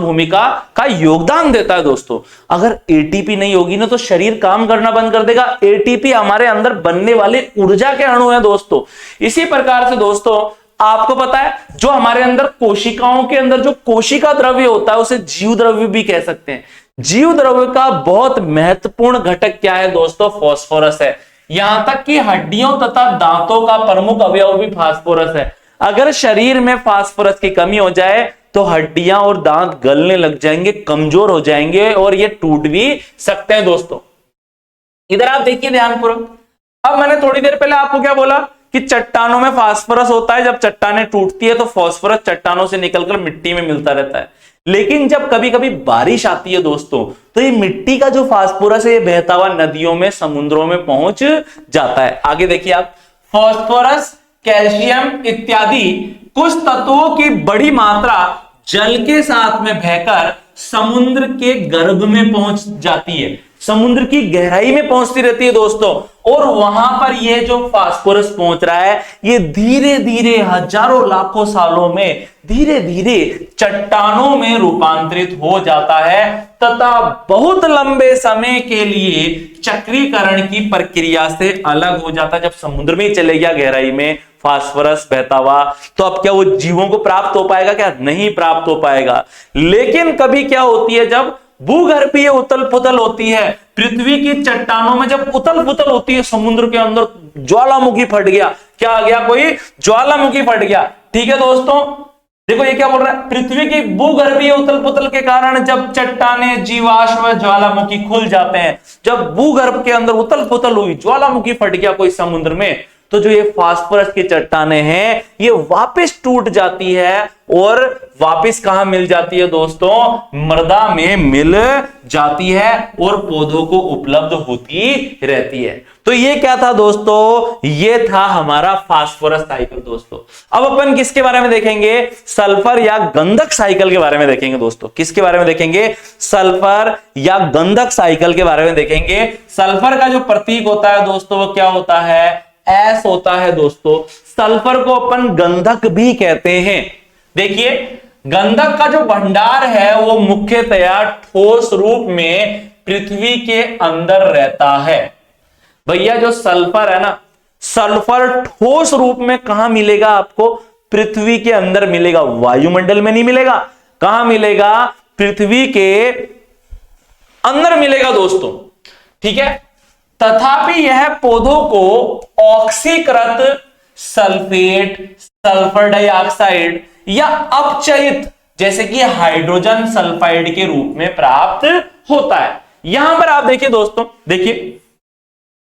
भूमिका का योगदान देता है दोस्तों। अगर एटीपी नहीं होगी ना तो शरीर काम करना बंद कर देगा। एटीपी हमारे अंदर बनने वाले ऊर्जा के अणु है दोस्तों। इसी प्रकार से दोस्तों आपको पता है जो हमारे अंदर कोशिकाओं के अंदर जो कोशिका द्रव्य होता है उसे जीव द्रव्य भी कह सकते हैं। जीव द्रव्य का बहुत महत्वपूर्ण घटक क्या है दोस्तों, फास्फोरस है। यहां तक कि हड्डियों तथा दांतों का प्रमुख अवयव भी फास्फोरस है। अगर शरीर में फास्फोरस की कमी हो जाए तो हड्डियां और दांत गलने लग जाएंगे, कमजोर हो जाएंगे, और ये टूट भी सकते हैं दोस्तों। इधर आप देखिए ध्यानपूर्वक, अब मैंने थोड़ी देर पहले आपको क्या बोला कि चट्टानों में फास्फोरस होता है। जब चट्टानें टूटती है तो फास्फोरस चट्टानों से निकलकर मिट्टी में मिलता रहता है। लेकिन जब कभी कभी बारिश आती है दोस्तों तो ये मिट्टी का जो फास्फोरस है ये बहता हुआ नदियों में, समुद्रों में पहुंच जाता है। आगे देखिए आप, फास्फोरस, कैल्शियम इत्यादि कुछ तत्वों की बड़ी मात्रा जल के साथ में बहकर समुद्र के गर्भ में पहुंच जाती है, समुद्र की गहराई में पहुंचती रहती है दोस्तों। और वहां पर ये जो फास्फोरस पहुंच रहा है ये धीरे धीरे हजारों लाखों सालों में धीरे धीरे चट्टानों में रूपांतरित हो जाता है तथा बहुत लंबे समय के लिए चक्रीकरण की प्रक्रिया से अलग हो जाता है। जब समुद्र में चले गया गहराई में फास्फोरस बहता हुआ, तो अब क्या वो जीवों को प्राप्त हो पाएगा, क्या नहीं प्राप्त हो पाएगा। लेकिन कभी क्या होती है, जब भूगर्भीय उथल पुथल होती है, पृथ्वी की चट्टानों में जब उथल पुथल होती है, समुद्र के अंदर ज्वालामुखी फट गया, क्या आ गया, कोई ज्वालामुखी फट गया। ठीक है दोस्तों, देखो ये क्या बोल रहा है, पृथ्वी की भूगर्भीय उथल पुथल के कारण जब चट्टानें, जीवाश्म, ज्वालामुखी खुल जाते हैं, जब भूगर्भ के अंदर उथल पुथल हुई, ज्वालामुखी फट गया कोई समुद्र में, तो जो ये फास्फोरस की चट्टानें हैं ये वापस टूट जाती है और वापस कहां मिल जाती है दोस्तों? मृदा में मिल जाती है और पौधों को उपलब्ध होती रहती है। तो ये क्या था दोस्तों? ये था हमारा फास्फोरस साइकिल दोस्तों। अब अपन किसके बारे में देखेंगे? सल्फर या गंधक साइकिल के बारे में देखेंगे दोस्तों। किसके बारे में देखेंगे? सल्फर या गंधक साइकिल के बारे में देखेंगे। सल्फर का जो प्रतीक होता है दोस्तों वो क्या होता है? एस होता है दोस्तों। सल्फर को अपन गंधक भी कहते हैं। देखिए, गंधक का जो भंडार है वो मुख्यतया ठोस रूप में पृथ्वी के अंदर रहता है। भैया जो सल्फर है ना, सल्फर ठोस रूप में कहां मिलेगा आपको? पृथ्वी के अंदर मिलेगा, वायुमंडल में नहीं मिलेगा। कहां मिलेगा? पृथ्वी के अंदर मिलेगा दोस्तों। ठीक है, तथापि यह पौधों को ऑक्सीकृत सल्फेट, सल्फर डाइऑक्साइड या अपचयित जैसे कि हाइड्रोजन सल्फाइड के रूप में प्राप्त होता है। यहां पर आप देखिए दोस्तों, देखिए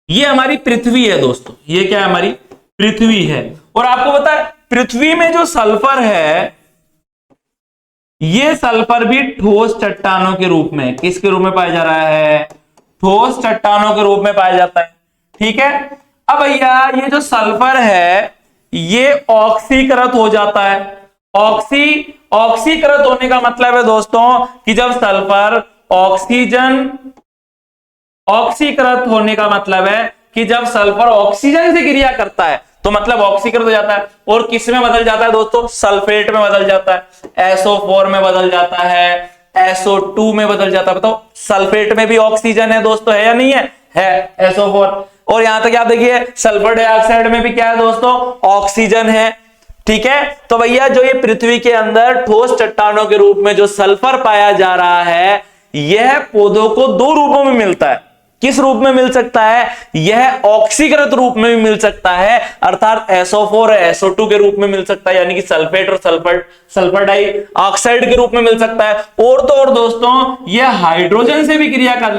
ये हमारी पृथ्वी है दोस्तों। ये क्या है? हमारी पृथ्वी है। और आपको पता है पृथ्वी में जो सल्फर है, ये सल्फर भी ठोस चट्टानों के रूप में, किसके रूप में पाया जा रहा है? ठोस चट्टानों के रूप में पाया जाता है। ठीक है, अब भैया ये जो सल्फर है ये ऑक्सीकृत हो जाता है। ऑक्सीकृत होने का मतलब है दोस्तों कि जब सल्फर ऑक्सीकृत होने का मतलब है कि जब सल्फर ऑक्सीजन से क्रिया करता है तो मतलब ऑक्सीकृत हो जाता है। और किस में बदल जाता है दोस्तों? सल्फेट में बदल जाता है, SO4 में बदल जाता है, SO2 में बदल जाता है। बताओ, सल्फेट में भी ऑक्सीजन है दोस्तों, है या नहीं है? है, SO4। और यहां तक आप देखिए सल्फर डाइऑक्साइड में भी क्या है दोस्तों? ऑक्सीजन है। ठीक है, तो भैया जो ये पृथ्वी के अंदर ठोस चट्टानों के रूप में जो सल्फर पाया जा रहा है, यह पौधों को दो रूपों में मिलता है। किस रूप में मिल सकता है? यह ऑक्सीकृत रूप में भी मिल सकता है, अर्थात SO4 और SO2 के रूप में मिल सकता है, यानी कि सल्फेट और सल्फर डाइऑक्साइड के रूप में मिल सकता है। और तो और दोस्तों यह हाइड्रोजन से भी क्रिया कर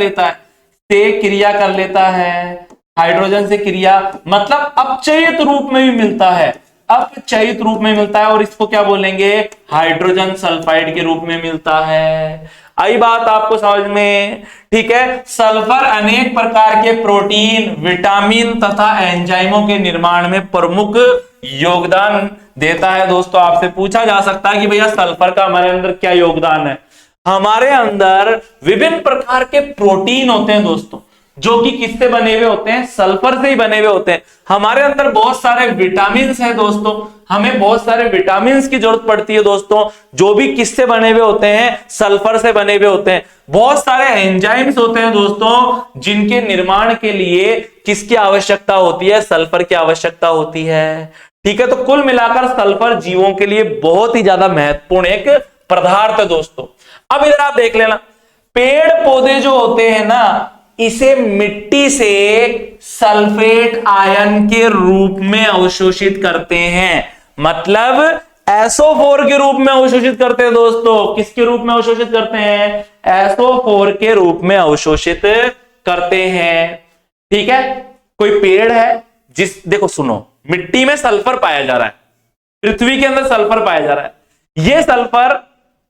लेता है, हाइड्रोजन से क्रिया मतलब अपचयित रूप में भी मिलता है, अपचयित रूप में मिलता है। और इसको क्या बोलेंगे? हाइड्रोजन सल्फाइड के रूप में मिलता है। आई बात आपको समझ में? ठीक है, सल्फर अनेक प्रकार के प्रोटीन, विटामिन तथा एंजाइमों के निर्माण में प्रमुख योगदान देता है। दोस्तों आपसे पूछा जा सकता है कि भैया सल्फर का हमारे अंदर क्या योगदान है? हमारे अंदर विभिन्न प्रकार के प्रोटीन होते हैं दोस्तों, जो कि किससे बने हुए होते हैं? सल्फर से ही बने हुए होते हैं। हमारे अंदर बहुत सारे विटामिन हैं दोस्तों, हमें बहुत सारे विटामिन की जरूरत पड़ती है दोस्तों, जो भी किससे बने हुए होते हैं? सल्फर से बने हुए होते हैं। बहुत सारे एंजाइम्स होते हैं दोस्तों, जिनके निर्माण के लिए किसकी आवश्यकता होती है? सल्फर की आवश्यकता होती है। ठीक है, तो कुल मिलाकर सल्फर जीवों के लिए बहुत ही ज्यादा महत्वपूर्ण एक पदार्थ है दोस्तों। अब इधर आप देख लेना, पेड़ पौधे जो होते हैं ना, इसे मिट्टी से सल्फेट आयन के रूप में अवशोषित करते हैं। मतलब SO4 के रूप में अवशोषित करते हैं दोस्तों। किसके रूप में अवशोषित करते हैं? SO4 के रूप में अवशोषित करते हैं। ठीक है, कोई पेड़ है देखो सुनो, मिट्टी में सल्फर पाया जा रहा है, पृथ्वी के अंदर सल्फर पाया जा रहा है। यह सल्फर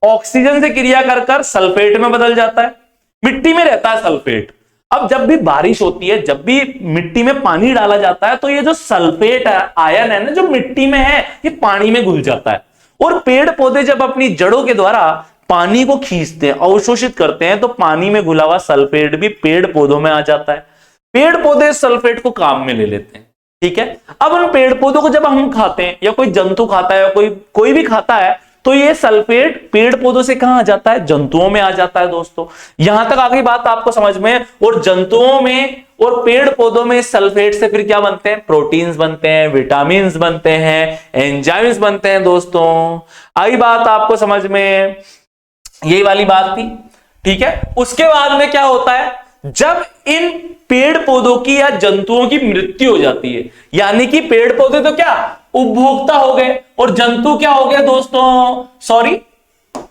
ऑक्सीजन से क्रिया कर कर सल्फेट में बदल जाता है। मिट्टी में रहता है सल्फेट। अब जब भी बारिश होती है, जब भी मिट्टी में पानी डाला जाता है, तो ये जो सल्फेट आयन है ना, जो मिट्टी में है, ये पानी में घुल जाता है। और पेड़ पौधे जब अपनी जड़ों के द्वारा पानी को खींचते हैं, अवशोषित करते हैं, तो पानी में घुला हुआ सल्फेट भी पेड़ पौधों में आ जाता है। पेड़ पौधे सल्फेट को काम में ले लेते हैं। ठीक है, अब उन पेड़ पौधों को जब हम खाते हैं, या कोई जंतु खाता है, या कोई भी खाता है, तो ये सल्फेट पेड़ पौधों से कहां आ जाता है? जंतुओं में आ जाता है दोस्तों। यहां तक आ गई बात आपको समझ में। और जंतुओं में और पेड़ पौधों में सल्फेट से फिर क्या बनते हैं? प्रोटीन्स बनते हैं, विटामिन्स बनते हैं, एंजाइम्स बनते हैं दोस्तों। आई बात आपको समझ में? यही वाली बात थी। ठीक है, उसके बाद में क्या होता है? जब इन पेड़ पौधों की या जंतुओं की मृत्यु हो जाती है, यानी कि पेड़ पौधे तो क्या उपभोक्ता हो गए और जंतु क्या हो गए दोस्तों? सॉरी,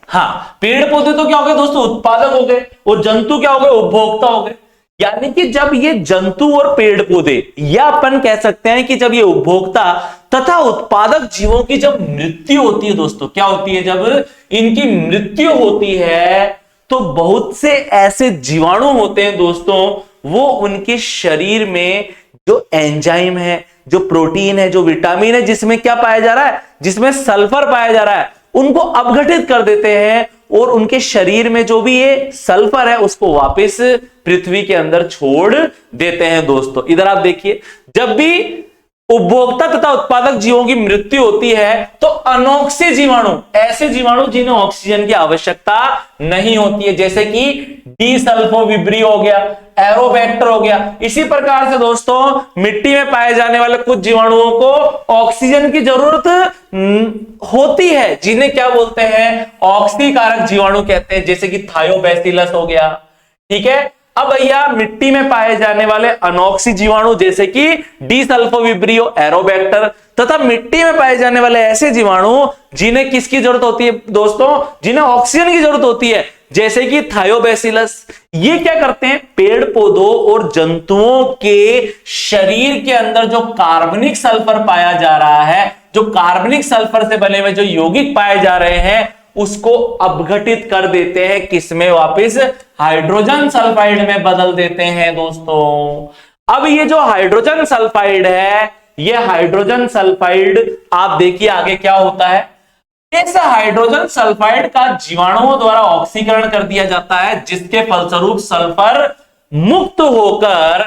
हाँ, पेड़ पौधे तो क्या हो गए दोस्तों? उत्पादक हो गए और जंतु क्या हो गए? उपभोक्ता हो गए। यानी कि जब ये जंतु और पेड़ पौधे, या अपन कह सकते हैं कि जब ये उपभोक्ता तथा उत्पादक जीवों की जब मृत्यु होती है दोस्तों, क्या होती है, जब इनकी मृत्यु होती है तो बहुत से ऐसे जीवाणु होते हैं दोस्तों, वो उनके शरीर में जो एंजाइम है, जो प्रोटीन है, जो विटामिन है, जिसमें क्या पाया जा रहा है, जिसमें सल्फर पाया जा रहा है, उनको अपघटित कर देते हैं और उनके शरीर में जो भी ये सल्फर है उसको वापस पृथ्वी के अंदर छोड़ देते हैं दोस्तों। इधर आप देखिए, जब भी उपभोक्ता तथा उत्पादक जीवों की मृत्यु होती है तो अनोक्सी जीवाणु, ऐसे जीवाणु जिन्हें ऑक्सीजन की आवश्यकता नहीं होती है, जैसे कि डीसल्फोविब्रियो हो गया, एरोबैक्टर हो गया, इसी प्रकार से दोस्तों मिट्टी में पाए जाने वाले कुछ जीवाणुओं को ऑक्सीजन की जरूरत होती है, जिन्हें क्या बोलते हैं, ऑक्सीकारक जीवाणु कहते हैं, जैसे कि थायोबैसिलस हो गया। ठीक है, अब भैया मिट्टी में पाए जाने वाले अनोक्सी जीवाणु जैसे कि डीसल्फोविब्रियो, एरोबैक्टर, तथा मिट्टी में पाए जाने वाले ऐसे जीवाणु जिन्हें किसकी जरूरत होती है दोस्तों, जिन्हें ऑक्सीजन की जरूरत होती है, जैसे कि थायोबैसिलस, ये क्या करते हैं, पेड़ पौधों और जंतुओं के शरीर के अंदर जो कार्बनिक सल्फर पाया जा रहा है, जो कार्बनिक सल्फर से बने हुए जो यौगिक पाए जा रहे हैं, उसको अपघटित कर देते हैं, किसमें, वापस हाइड्रोजन सल्फाइड में बदल देते हैं दोस्तों। अब ये जो हाइड्रोजन सल्फाइड है, ये हाइड्रोजन सल्फाइड आप देखिए आगे क्या होता है, इस हाइड्रोजन सल्फाइड का जीवाणुओं द्वारा ऑक्सीकरण कर दिया जाता है, जिसके फलस्वरूप सल्फर मुक्त होकर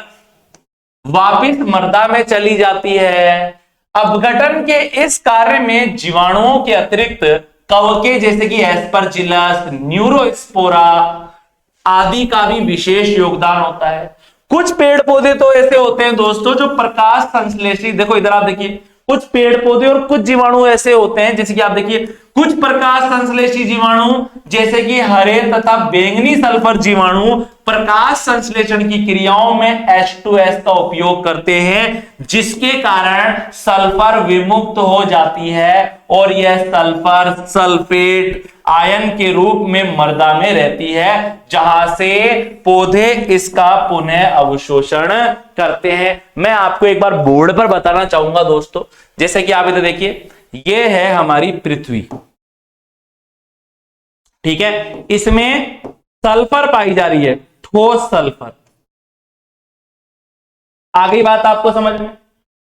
वापस मृदा में चली जाती है। अपघटन के इस कार्य में जीवाणुओं के अतिरिक्त कवके जैसे कि एस्परजिलस, न्यूरोस्पोरा आदि का भी विशेष योगदान होता है। कुछ पेड़ पौधे तो ऐसे होते हैं दोस्तों जो प्रकाश संश्लेषी, देखो इधर आप देखिए, कुछ पेड़ पौधे और कुछ जीवाणु ऐसे होते हैं, जैसे कि आप देखिए कुछ प्रकाश संश्लेषी जीवाणु जैसे कि हरे तथा बैंगनी सल्फर जीवाणु प्रकाश संश्लेषण की क्रियाओं में H2S का उपयोग करते हैं, जिसके कारण सल्फर विमुक्त हो जाती है और यह सल्फर सल्फेट आयन के रूप में मृदा में रहती है, जहां से पौधे इसका पुनः अवशोषण करते हैं। मैं आपको एक बार बोर्ड पर बताना चाहूंगा दोस्तों, जैसे कि आप इधर देखिए, ये है हमारी पृथ्वी, ठीक है, इसमें सल्फर पाई जा रही है, ठोस सल्फर। आगे बात आपको समझ में,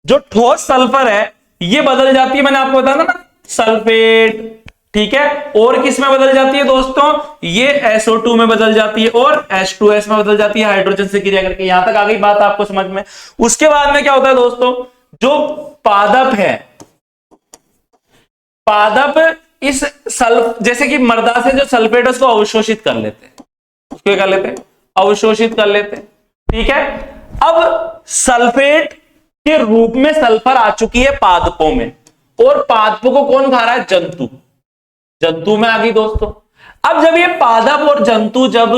जो ठोस सल्फर है ये बदल जाती है, मैंने आपको बताया ना, सल्फेट, ठीक है, और किस में बदल जाती है दोस्तों, ये SO2 में बदल जाती है और H2S में बदल जाती है, हाइड्रोजन से क्रिया करके। यहां तक आ गई बात आपको समझ में। उसके बाद में क्या होता है दोस्तों, जो पादप है, पादप इस जैसे कि मृदा से जो सल्फेट है उसको अवशोषित कर लेते हैं, उसको कर लेते हैं, अवशोषित कर लेते हैं, ठीक है। अब सल्फेट के रूप में सल्फर आ चुकी है पादपों में, और पादपों को कौन खा रहा है, जंतु, जंतु में आ गई दोस्तों। अब जब ये पादप और जंतु जब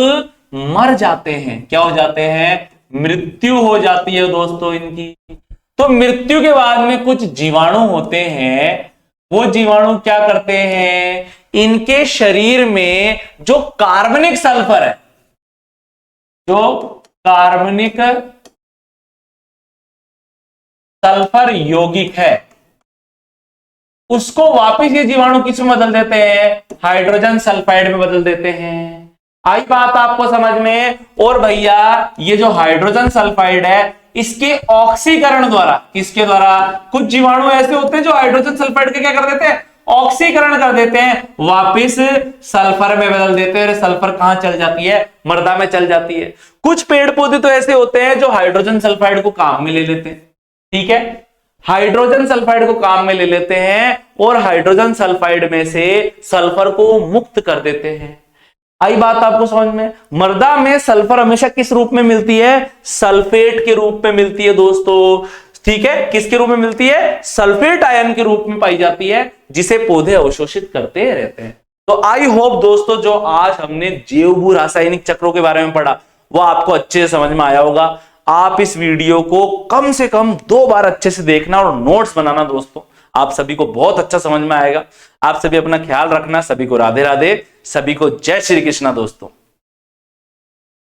मर जाते हैं, क्या हो जाते हैं, मृत्यु हो जाती है दोस्तों इनकी, तो मृत्यु के बाद में कुछ जीवाणु होते हैं, वो जीवाणु क्या करते हैं, इनके शरीर में जो कार्बनिक सल्फर है, जो कार्बनिक सल्फर यौगिक है, उसको वापस ये जीवाणु किसमें बदल देते हैं, हाइड्रोजन सल्फाइड में बदल देते हैं। आई बात आपको समझ में। और भैया ये जो हाइड्रोजन सल्फाइड है, इसके ऑक्सीकरण द्वारा, किसके द्वारा, कुछ जीवाणु ऐसे होते हैं जो हाइड्रोजन सल्फाइड के क्या कर देते हैं, ऑक्सीकरण कर देते हैं, वापस सल्फर में बदल देते हैं। सल्फर कहां चल जाती है, मृदा में चल जाती है। कुछ पेड़ पौधे तो ऐसे होते हैं जो हाइड्रोजन सल्फाइड को काम में ले लेते हैं, ठीक है, हाइड्रोजन सल्फाइड को काम में ले लेते हैं और हाइड्रोजन सल्फाइड में से सल्फर को मुक्त कर देते हैं। आई बात आपको समझ में। मृदा में सल्फर हमेशा किस रूप में मिलती है, सल्फेट के रूप में मिलती है दोस्तों, ठीक है, किसके रूप में मिलती है, सल्फेट आयन के रूप में पाई जाती है, जिसे पौधे अवशोषित करते रहते हैं। तो आई होप दोस्तों जो आज हमने जैव भू रासायनिक चक्रों के बारे में पढ़ा वो आपको अच्छे से समझ में आया होगा। आप इस वीडियो को कम से कम 2 बार अच्छे से देखना और नोट्स बनाना दोस्तों, आप सभी को बहुत अच्छा समझ में आएगा। आप सभी अपना ख्याल रखना। सभी को राधे राधे, सभी को जय श्री कृष्णा दोस्तों।